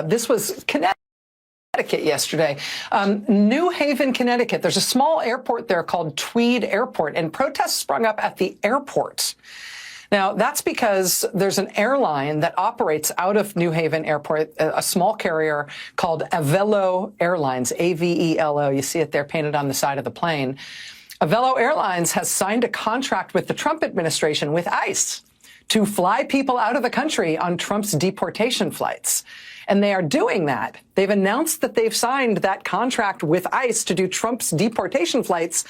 This was Connecticut yesterday. New Haven, Connecticut. There's a small airport there called Tweed Airport, and protests sprung up at the airport. Now, that's because there's an airline that operates out of New Haven Airport, a small carrier called Avelo Airlines, A-V-E-L-O. You see it there painted on the side of the plane. Avelo Airlines has signed a contract with the Trump administration, with ICE, to fly people out of the country on Trump's deportation flights. And they are doing that. They've announced that they've signed that contract with ICE to do Trump's deportation flights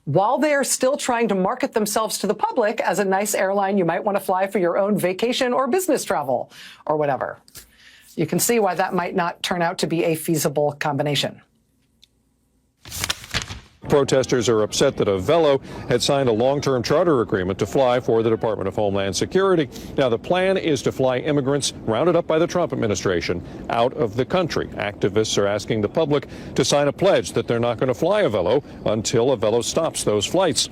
while they are still trying to market themselves to the public as a nice airline you might want to fly for your own vacation or business travel or whatever. You can see why that might not turn out to be a feasible combination. Protesters are upset that Avelo had signed a long-term charter agreement to fly for the Department of Homeland Security. Now, the plan is to fly immigrants rounded up by the Trump administration out of the country. Activists are asking the public to sign a pledge that they're not going to fly Avelo until Avelo stops those flights.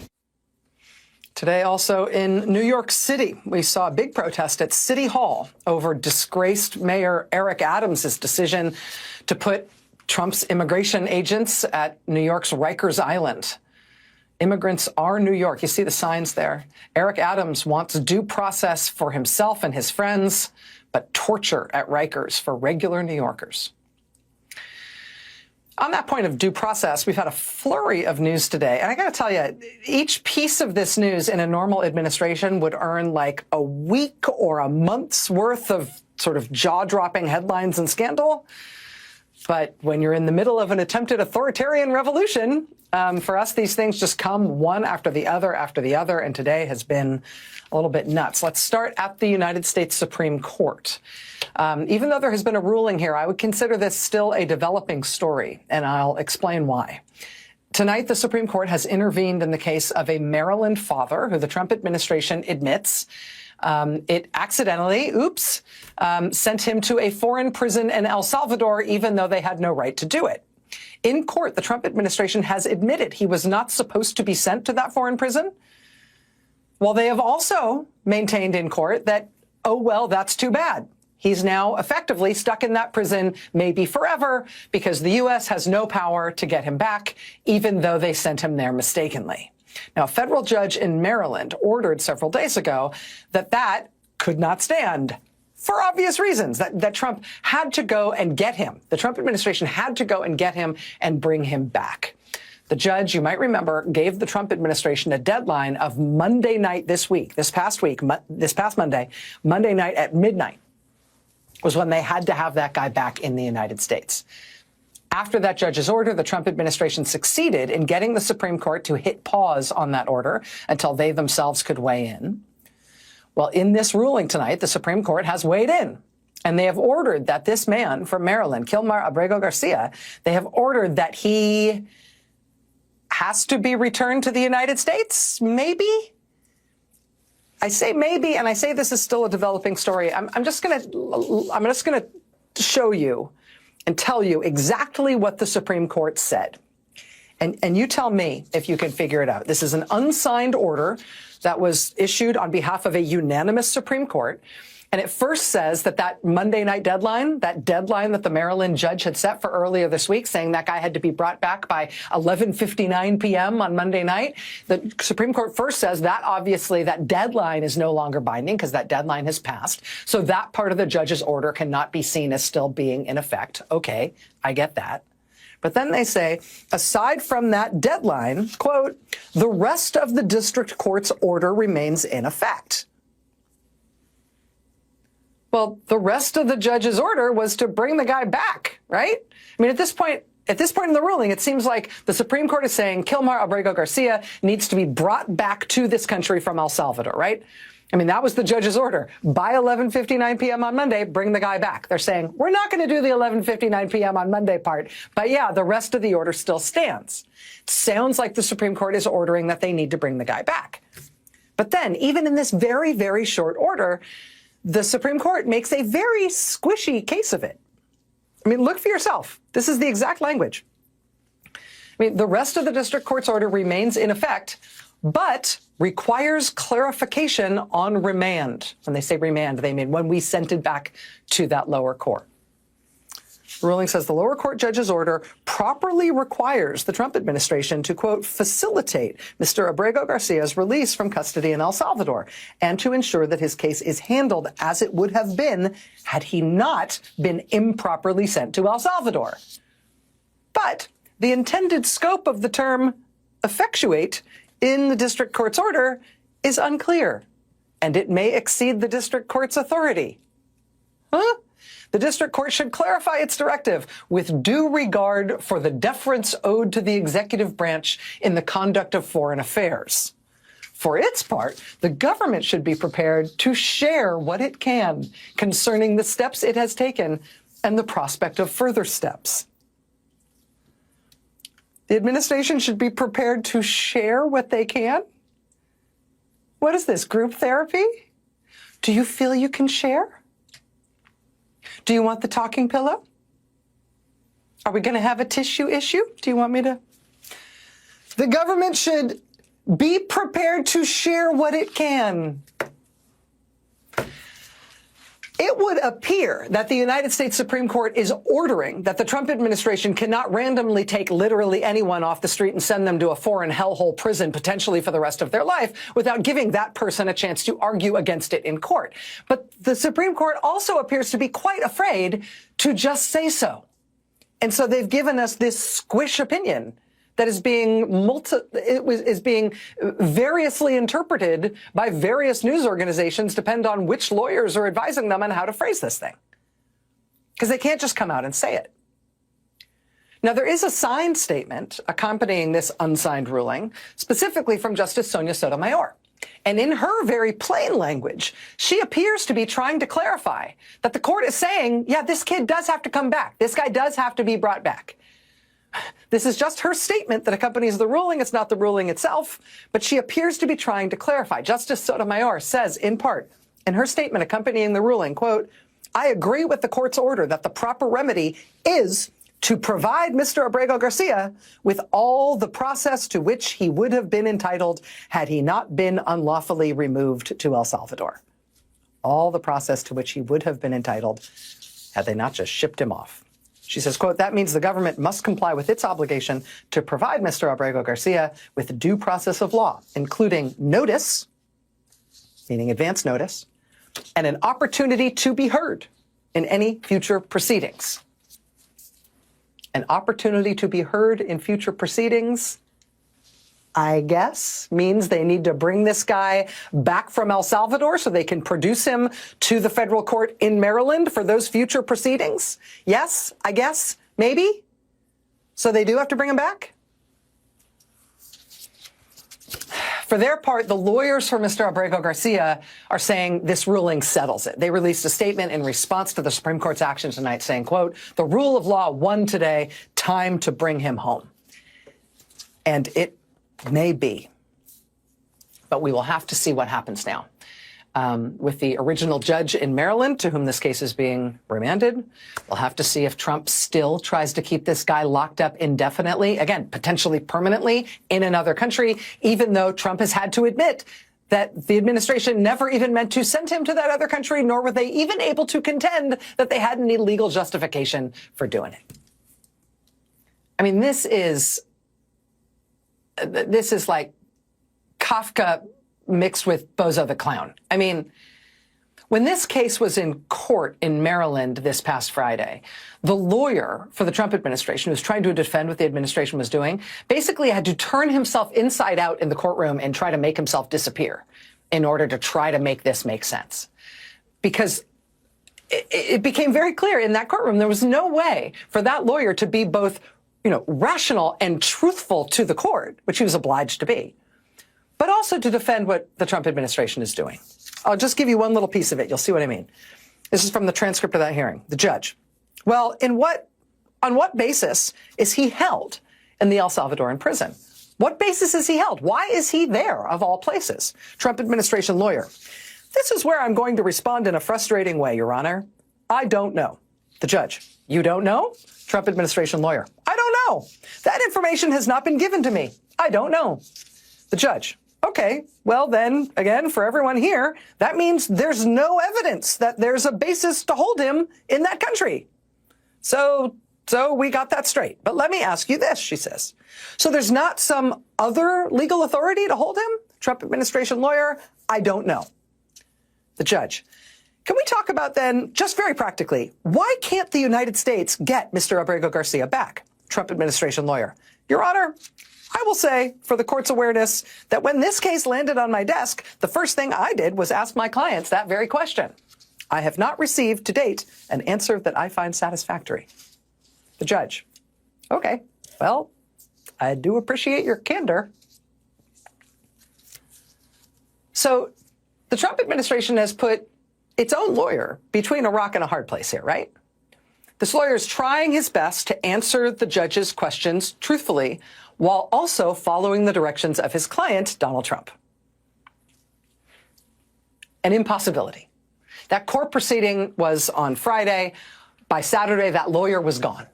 Today, also in New York City, we saw a big protest at City Hall over disgraced Mayor Eric Adams' decision to put Trump's immigration agents at New York's Rikers Island. Immigrants are New York. You see the signs there. Eric Adams wants due process for himself and his friends, but torture at Rikers for regular New Yorkers. On that point of due process, we've had a flurry of news today. And I got to tell you, each piece of this news in a normal administration would earn like a week or a month's worth of sort of jaw-dropping headlines and scandal. But when you're in the middle of an attempted authoritarian revolution, for us, these things just come one after the other, and today has been a little bit nuts. Let's start at the United States Supreme Court. Even though there has been a ruling here, I would consider this still a developing story, and I'll explain why. Tonight, the Supreme Court has intervened in the case of a Maryland father who the Trump administration admits it accidentally, sent him to a foreign prison in El Salvador, even though they had no right to do it. In court, the Trump administration has admitted he was not supposed to be sent to that foreign prison. Well, they have also maintained in court that, oh, well, that's too bad. He's now effectively stuck in that prison, maybe forever, because the U.S. has no power to get him back, even though they sent him there mistakenly. Now, a federal judge in Maryland ordered several days ago that could not stand for obvious reasons, that Trump had to go and get him. The Trump administration had to go and get him and bring him back. The judge, you might remember, gave the Trump administration a deadline of Monday night this past Monday night at midnight was when they had to have that guy back in the United States. After that judge's order, the Trump administration succeeded in getting the Supreme Court to hit pause on that order until they themselves could weigh in. Well, in this ruling tonight, the Supreme Court has weighed in, and they have ordered that this man from Maryland, Kilmar Abrego Garcia, they have ordered that he has to be returned to the United States, maybe? I say maybe, and I say this is still a developing story. I'm just going to show you and tell you exactly what the Supreme Court said. And you tell me if you can figure it out. This is an unsigned order that was issued on behalf of a unanimous Supreme Court. And it first says that Monday night deadline, that deadline that the Maryland judge had set for earlier this week, saying that guy had to be brought back by 11:59 p.m. on Monday night. The Supreme Court first says that obviously that deadline is no longer binding because that deadline has passed. So that part of the judge's order cannot be seen as still being in effect. Okay, I get that. But then they say, aside from that deadline, quote, the rest of the district court's order remains in effect. Well, the rest of the judge's order was to bring the guy back, right? I mean, at this point in the ruling, it seems like the Supreme Court is saying Kilmar Abrego Garcia needs to be brought back to this country from El Salvador, right? I mean, that was the judge's order. By 11:59 p.m. on Monday, bring the guy back. They're saying, we're not going to do the 11:59 p.m. on Monday part, but yeah, the rest of the order still stands. It sounds like the Supreme Court is ordering that they need to bring the guy back. But then, even in this very, very short order, the Supreme Court makes a very squishy case of it. I mean, look for yourself. This is the exact language. I mean, the rest of the district court's order remains in effect, but requires clarification on remand. When they say remand, they mean when we sent it back to that lower court. The ruling says the lower court judge's order properly requires the Trump administration to, quote, facilitate Mr. Abrego Garcia's release from custody in El Salvador and to ensure that his case is handled as it would have been had he not been improperly sent to El Salvador. But the intended scope of the term effectuate in the district court's order is unclear, and it may exceed the district court's authority. Huh? The district court should clarify its directive with due regard for the deference owed to the executive branch in the conduct of foreign affairs. For its part, the government should be prepared to share what it can concerning the steps it has taken and the prospect of further steps. The administration should be prepared to share what they can? What is this, group therapy? Do you feel you can share? Do you want the talking pillow? Are we going to have a tissue issue? Do you want me to? The government should be prepared to share what it can. It would appear that the United States Supreme Court is ordering that the Trump administration cannot randomly take literally anyone off the street and send them to a foreign hellhole prison, potentially for the rest of their life, without giving that person a chance to argue against it in court. But the Supreme Court also appears to be quite afraid to just say so. And so they've given us this squish opinion that is being variously interpreted by various news organizations, depend on which lawyers are advising them on how to phrase this thing. Because they can't just come out and say it. Now, there is a signed statement accompanying this unsigned ruling, specifically from Justice Sonia Sotomayor. And in her very plain language, she appears to be trying to clarify that the court is saying, yeah, this kid does have to come back. This guy does have to be brought back. This is just her statement that accompanies the ruling. It's not the ruling itself, but she appears to be trying to clarify. Justice Sotomayor says, in part, in her statement accompanying the ruling, quote, I agree with the court's order that the proper remedy is to provide Mr. Abrego Garcia with all the process to which he would have been entitled had he not been unlawfully removed to El Salvador. All the process to which he would have been entitled had they not just shipped him off. She says, quote, that means the government must comply with its obligation to provide Mr. Abrego Garcia with due process of law, including notice, meaning advance notice, and an opportunity to be heard in any future proceedings. An opportunity to be heard in future proceedings, I guess, means they need to bring this guy back from El Salvador so they can produce him to the federal court in Maryland for those future proceedings. Yes, I guess, maybe. So they do have to bring him back. For their part, the lawyers for Mr. Abrego Garcia are saying this ruling settles it. They released a statement in response to the Supreme Court's action tonight saying, quote, the rule of law won today, time to bring him home. And it may be, but we will have to see what happens now. With the original judge in Maryland to whom this case is being remanded, we'll have to see if Trump still tries to keep this guy locked up indefinitely, again, potentially permanently in another country, even though Trump has had to admit that the administration never even meant to send him to that other country, nor were they even able to contend that they had any legal justification for doing it. I mean, this is like Kafka mixed with Bozo the Clown. I mean, when this case was in court in Maryland this past Friday, the lawyer for the Trump administration, who was trying to defend what the administration was doing, basically had to turn himself inside out in the courtroom and try to make himself disappear in order to try to make this make sense. Because it became very clear in that courtroom there was no way for that lawyer to be both, rational and truthful to the court, which he was obliged to be, but also to defend what the Trump administration is doing. I'll just give you one little piece of it. You'll see what I mean. This is from the transcript of that hearing. The judge. Well, on what basis is he held in the El Salvadoran prison? What basis is he held? Why is he there, of all places? Trump administration lawyer. This is where I'm going to respond in a frustrating way, Your Honor. I don't know. The judge. You don't know? Trump administration lawyer. I don't know. That information has not been given to me. I don't know. The judge. Okay, well then, again, for everyone here, that means there's no evidence that there's a basis to hold him in that country. So we got that straight. But let me ask you this, she says. So there's not some other legal authority to hold him? Trump administration lawyer? I don't know. The judge. Can we talk about then, just very practically, why can't the United States get Mr. Abrego Garcia back? Trump administration lawyer. Your Honor, I will say, for the court's awareness, that when this case landed on my desk, the first thing I did was ask my clients that very question. I have not received to date an answer that I find satisfactory. The judge. Okay, well, I do appreciate your candor. So the Trump administration has put its own lawyer between a rock and a hard place here, right? This lawyer is trying his best to answer the judge's questions truthfully while also following the directions of his client, Donald Trump. An impossibility. That court proceeding was on Friday. By Saturday, that lawyer was gone,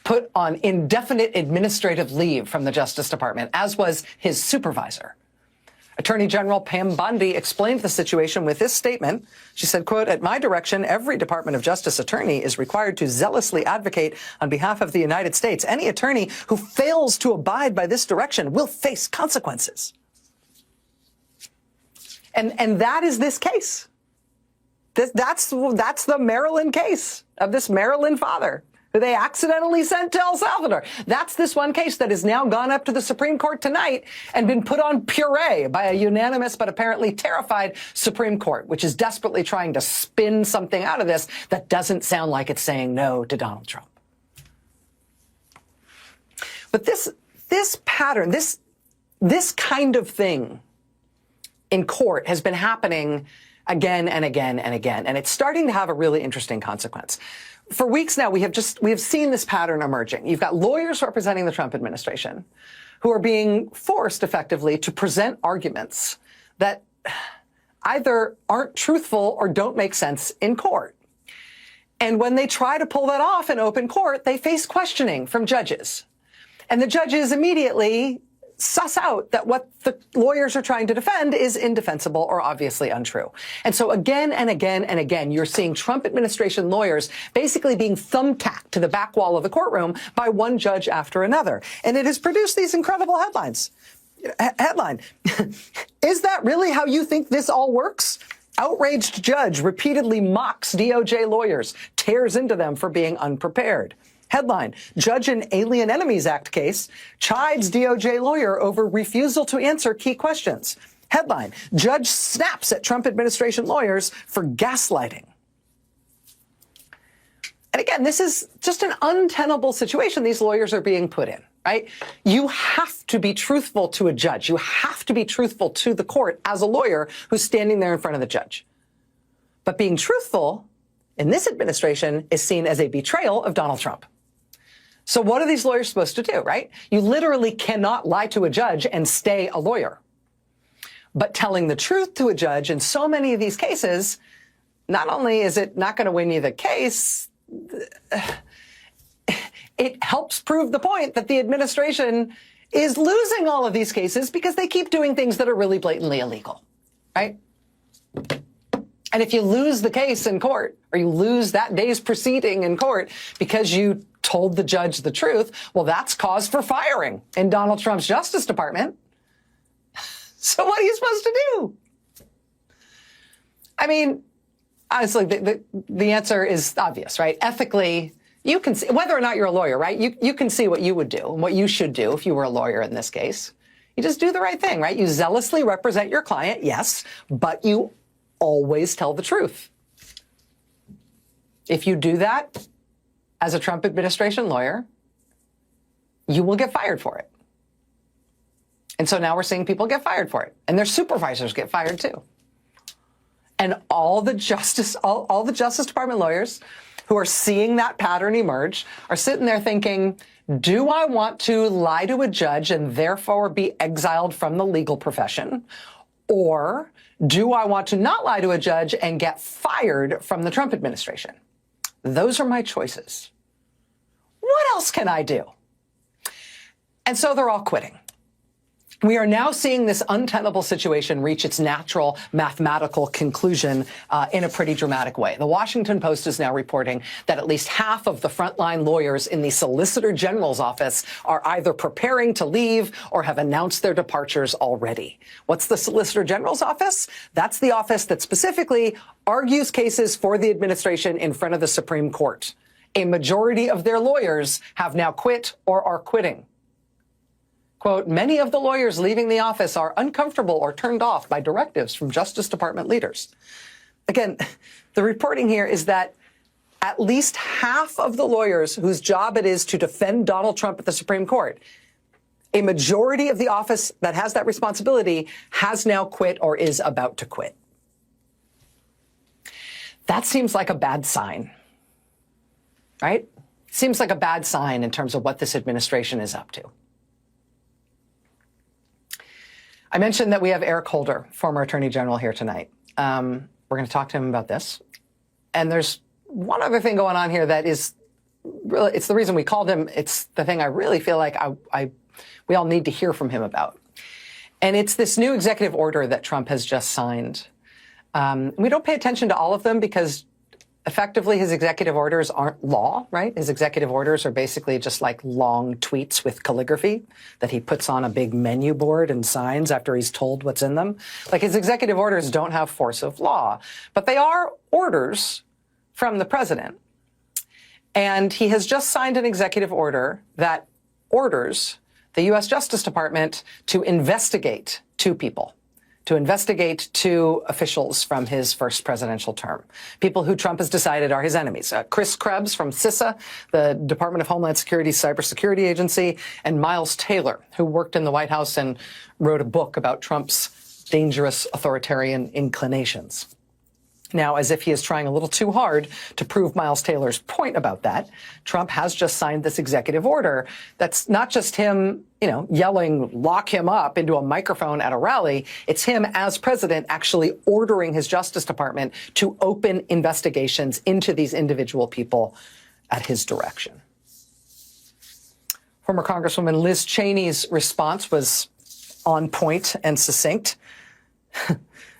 put on indefinite administrative leave from the Justice Department, as was his supervisor. Attorney General Pam Bondi explained the situation with this statement. She said, quote, "At my direction, every Department of Justice attorney is required to zealously advocate on behalf of the United States. Any attorney who fails to abide by this direction will face consequences." And that is this case. That's the Maryland case of this Maryland father who they accidentally sent to El Salvador. That's this one case that has now gone up to the Supreme Court tonight and been put on puree by a unanimous but apparently terrified Supreme Court, which is desperately trying to spin something out of this that doesn't sound like it's saying no to Donald Trump. But this pattern, this kind of thing in court has been happening again and again and again, and it's starting to have a really interesting consequence. For weeks now, we have seen this pattern emerging. You've got lawyers representing the Trump administration who are being forced effectively to present arguments that either aren't truthful or don't make sense in court. And when they try to pull that off in open court, they face questioning from judges. And the judges immediately suss out that what the lawyers are trying to defend is indefensible or obviously untrue. And so again and again and again, you're seeing Trump administration lawyers basically being thumbtacked to the back wall of the courtroom by one judge after another. And it has produced these incredible headlines. Headline, is that really how you think this all works? Outraged judge repeatedly mocks DOJ lawyers, tears into them for being unprepared. Headline, judge in Alien Enemies Act case chides DOJ lawyer over refusal to answer key questions. Headline, judge snaps at Trump administration lawyers for gaslighting. And again, this is just an untenable situation these lawyers are being put in, right? You have to be truthful to a judge. You have to be truthful to the court as a lawyer who's standing there in front of the judge. But being truthful in this administration is seen as a betrayal of Donald Trump. So what are these lawyers supposed to do, right? You literally cannot lie to a judge and stay a lawyer. But telling the truth to a judge in so many of these cases, not only is it not going to win you the case, it helps prove the point that the administration is losing all of these cases because they keep doing things that are really blatantly illegal, right? And if you lose the case in court, or you lose that day's proceeding in court because you told the judge the truth, well, that's cause for firing in Donald Trump's Justice Department. So what are you supposed to do? I mean, honestly, the answer is obvious, right? Ethically, you can see, whether or not you're a lawyer, right? You can see what you would do and what you should do if you were a lawyer in this case. You just do the right thing, right? You zealously represent your client, yes, but you always tell the truth. If you do that as a Trump administration lawyer, you will get fired for it. And so now we're seeing people get fired for it, and their supervisors get fired too. And all the Justice Department lawyers who are seeing that pattern emerge are sitting there thinking, do I want to lie to a judge and therefore be exiled from the legal profession? Or do I want to not lie to a judge and get fired from the Trump administration? Those are my choices. What else can I do? And so they're all quitting. We are now seeing this untenable situation reach its natural mathematical conclusion in a pretty dramatic way. The Washington Post is now reporting that at least half of the frontline lawyers in the Solicitor General's office are either preparing to leave or have announced their departures already. What's the Solicitor General's office? That's the office that specifically argues cases for the administration in front of the Supreme Court. A majority of their lawyers have now quit or are quitting. Quote, many of the lawyers leaving the office are uncomfortable or turned off by directives from Justice Department leaders. Again, the reporting here is that at least half of the lawyers whose job it is to defend Donald Trump at the Supreme Court, a majority of the office that has that responsibility has now quit or is about to quit. That seems like a bad sign, right? Seems like a bad sign in terms of what this administration is up to. I mentioned that we have Eric Holder, former Attorney General, here tonight. We're going to talk to him about this. And there's one other thing going on here that is really, it's the reason we called him. It's the thing I really feel like we all need to hear from him about. And it's this new executive order that Trump has just signed. We don't pay attention to all of them because effectively his executive orders aren't law, right? His executive orders are basically just like long tweets with calligraphy that he puts on a big menu board and signs after he's told what's in them. Like his executive orders don't have force of law, but they are orders from the president. And he has just signed an executive order that orders the U.S. Justice Department to investigate two people. To investigate two officials from his first presidential term, people who Trump has decided are his enemies. Chris Krebs from CISA, the Department of Homeland Security's cybersecurity agency, and Miles Taylor, who worked in the White House and wrote a book about Trump's dangerous authoritarian inclinations. Now, as if he is trying a little too hard to prove Miles Taylor's point about that, Trump has just signed this executive order that's not just him, yelling, lock him up into a microphone at a rally. It's him as president actually ordering his Justice Department to open investigations into these individual people at his direction. Former Congresswoman Liz Cheney's response was on point and succinct.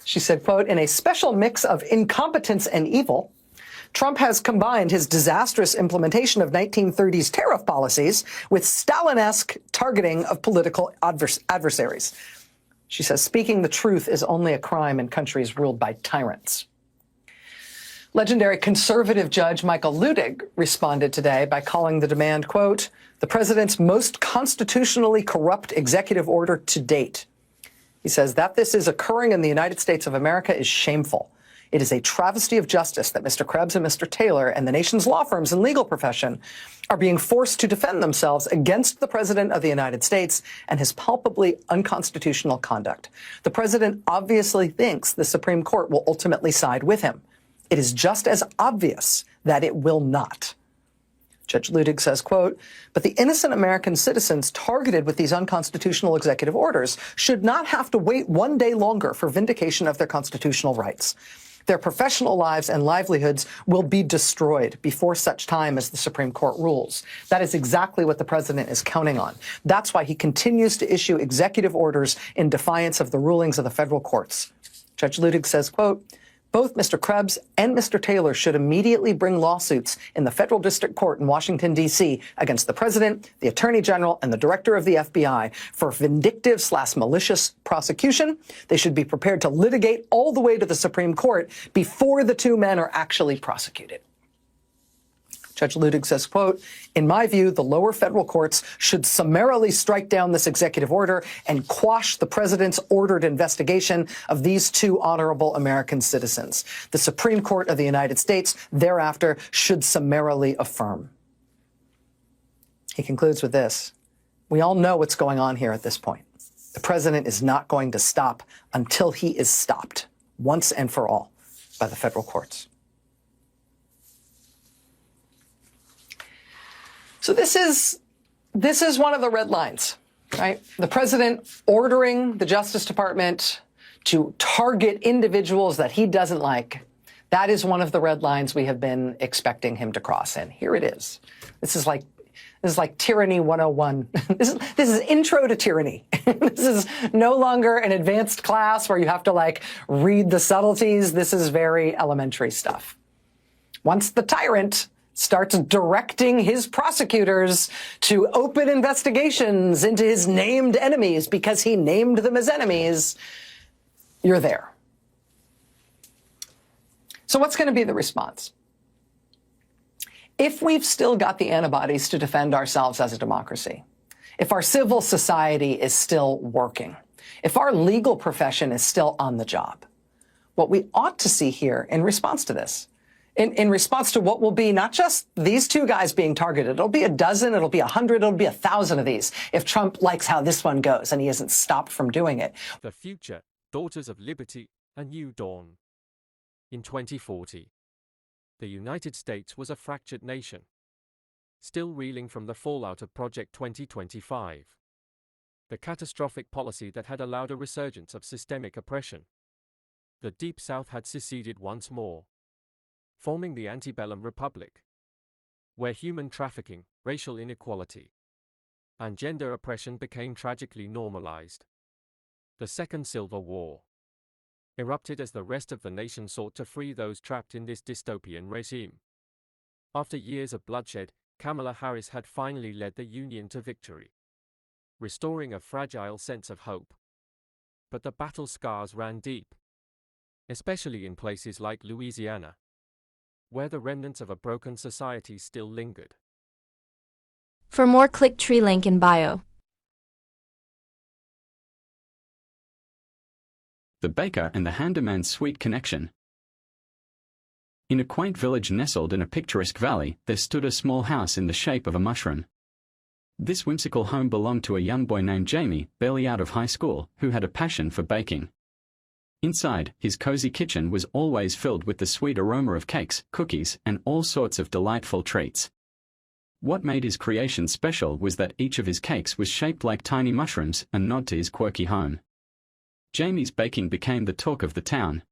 She said, quote, in a special mix of incompetence and evil, Trump has combined his disastrous implementation of 1930s tariff policies with Stalin-esque targeting of political adversaries. She says, speaking the truth is only a crime in countries ruled by tyrants. Legendary conservative judge Michael Luttig responded today by calling the demand, quote, the president's most constitutionally corrupt executive order to date. He says that this is occurring in the United States of America is shameful. It is a travesty of justice that Mr. Krebs and Mr. Taylor and the nation's law firms and legal profession are being forced to defend themselves against the president of the United States and his palpably unconstitutional conduct. The president obviously thinks the Supreme Court will ultimately side with him. It is just as obvious that it will not. Judge Luttig says, quote, but the innocent American citizens targeted with these unconstitutional executive orders should not have to wait one day longer for vindication of their constitutional rights. Their professional lives and livelihoods will be destroyed before such time as the Supreme Court rules. That is exactly what the president is counting on. That's why he continues to issue executive orders in defiance of the rulings of the federal courts. Judge Luttig says, quote, both Mr. Krebs and Mr. Taylor should immediately bring lawsuits in the federal district court in Washington, D.C. against the president, the attorney general, and the director of the FBI for vindictive/malicious prosecution. They should be prepared to litigate all the way to the Supreme Court before the two men are actually prosecuted. Judge Luttig says, quote, in my view, the lower federal courts should summarily strike down this executive order and quash the president's ordered investigation of these two honorable American citizens. The Supreme Court of the United States thereafter should summarily affirm. He concludes with this. We all know what's going on here at this point. The president is not going to stop until he is stopped once and for all by the federal courts. So this is one of the red lines, right? The president ordering the Justice Department to target individuals that he doesn't like. That is one of the red lines we have been expecting him to cross. And here it is. This is like This is like Tyranny 101. This is intro to tyranny. This is no longer an advanced class where you have to like read the subtleties. This is very elementary stuff. Once the tyrant starts directing his prosecutors to open investigations into his named enemies because he named them as enemies, you're there. So what's going to be the response? If we've still got the antibodies to defend ourselves as a democracy, if our civil society is still working, if our legal profession is still on the job, what we ought to see here in response to this, in response to what will be not just these two guys being targeted, it'll be a dozen, it'll be 100, it'll be 1,000 of these if Trump likes how this one goes and he isn't stopped from doing it. The future, Daughters of Liberty, a new dawn. In 2040, the United States was a fractured nation, still reeling from the fallout of Project 2025, the catastrophic policy that had allowed a resurgence of systemic oppression. The Deep South had seceded once more, forming the antebellum republic, where human trafficking, racial inequality, and gender oppression became tragically normalized. The Second Civil War erupted as the rest of the nation sought to free those trapped in this dystopian regime. After years of bloodshed, Kamala Harris had finally led the Union to victory, restoring a fragile sense of hope. But the battle scars ran deep, especially in places like Louisiana, where the remnants of a broken society still lingered. For more, click tree link in bio. The Baker and the Handyman's Sweet Connection. In a quaint village nestled in a picturesque valley, there stood a small house in the shape of a mushroom. This whimsical home belonged to a young boy named Jamie, barely out of high school, who had a passion for baking. Inside, his cozy kitchen was always filled with the sweet aroma of cakes, cookies, and all sorts of delightful treats. What made his creation special was that each of his cakes was shaped like tiny mushrooms, a nod to his quirky home. Jamie's baking became the talk of the town.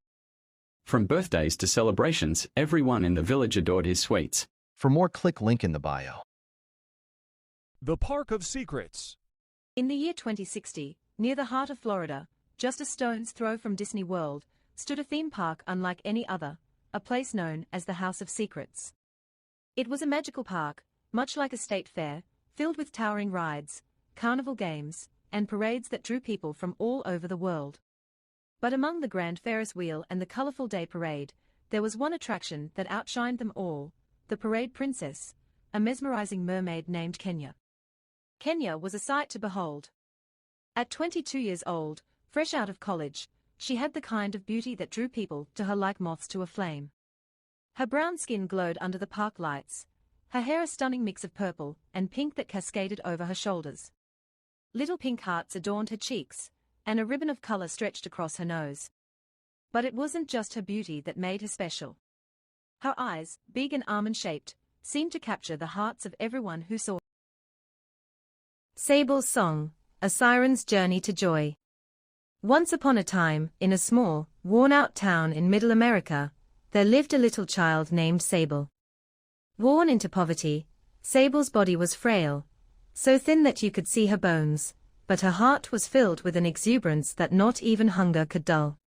From birthdays to celebrations, everyone in the village adored his sweets. For more, click link in the bio. The Park of Secrets. In the year 2060, near the heart of Florida, just a stone's throw from Disney World, stood a theme park unlike any other, a place known as the House of Secrets. It was a magical park, much like a state fair, filled with towering rides, carnival games, and parades that drew people from all over the world. But among the grand Ferris wheel and the colorful day parade, there was one attraction that outshined them all, the Parade Princess, a mesmerizing mermaid named Kenya. Kenya was a sight to behold. At 22 years old, fresh out of college, she had the kind of beauty that drew people to her like moths to a flame. Her brown skin glowed under the park lights, her hair a stunning mix of purple and pink that cascaded over her shoulders. Little pink hearts adorned her cheeks, and a ribbon of color stretched across her nose. But it wasn't just her beauty that made her special. Her eyes, big and almond-shaped, seemed to capture the hearts of everyone who saw. Sable's Song, A Siren's Journey to Joy. Once upon a time, in a small, worn-out town in Middle America, there lived a little child named Sable. Worn into poverty, Sable's body was frail, so thin that you could see her bones, but her heart was filled with an exuberance that not even hunger could dull.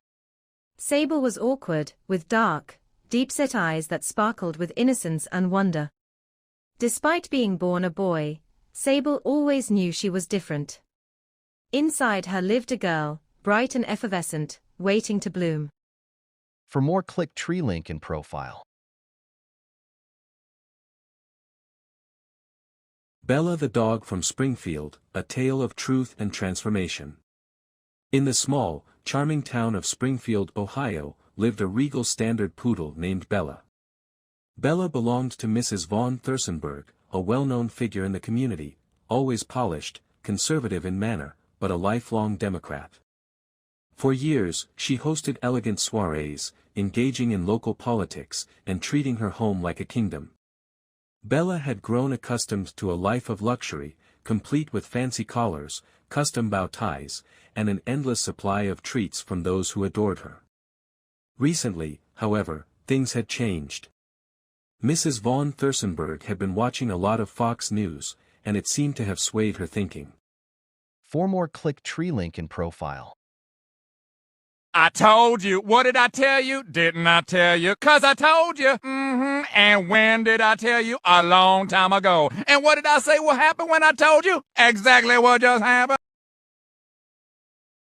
Sable was awkward, with dark, deep-set eyes that sparkled with innocence and wonder. Despite being born a boy, Sable always knew she was different. Inside her lived a girl, bright and effervescent, waiting to bloom. For more, click tree link in profile. Bella the Dog from Springfield, A Tale of Truth and Transformation. In the small, charming town of Springfield, Ohio, lived a regal standard poodle named Bella. Bella belonged to Mrs. Vaughn Thursenberg, a well-known figure in the community, always polished, conservative in manner, but a lifelong Democrat. For years, she hosted elegant soirees, engaging in local politics, and treating her home like a kingdom. Bella had grown accustomed to a life of luxury, complete with fancy collars, custom bow ties, and an endless supply of treats from those who adored her. Recently, however, things had changed. Mrs. Vaughn Thurstonberg had been watching a lot of Fox News, and it seemed to have swayed her thinking. For more, click tree link in profile. I told you. What did I tell you? Didn't I tell you? 'Cause I told you. And when did I tell you? A long time ago. And what did I say will happen when I told you? Exactly what just happened.